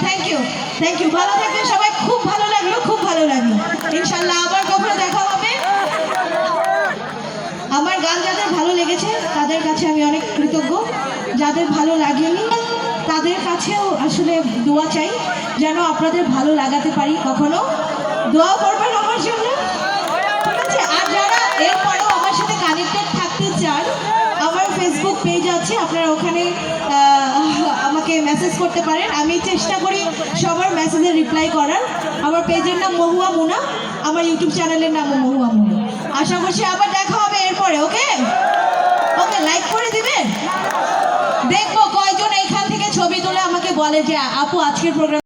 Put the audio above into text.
Thank you ভালো থাকবেন সবাই। খুব ভালো লাগলো ইনশাল্লাহ আবার কখনো দেখা হবে। আমার গান যাদের ভালো লেগেছে তাদের কাছে আমি অনেক কৃতজ্ঞ, যাদের ভালো লাগেনি তাদের কাছেও আসলে দোয়া চাই যেন আপনাদের ভালো লাগাতে পারি। কখনো দোয়া করবেন আমার জন্য, ঠিক আছে? আর যারা এরপরেও আমার সাথে কানেক্টেড থাকতে চান, আমার ফেসবুক পেজ আছে, আপনারা ওখানে আমাকে মেসেজ করতে পারেন। আমি চেষ্টা করি সবার মেসেজের রিপ্লাই করার। আমার পেজের নাম মহুয়া মুনা, আমার ইউটিউব চ্যানেলের নামও মহুয়া মুনা। আশা করছি আবার দেখা হবে এরপরে। ওকে ওকে, লাইক করে দিবেন। দেখবো কয়জন এখান থেকে ছবি তুলে আমাকে বলে যে আপু আজকের প্রোগ্রাম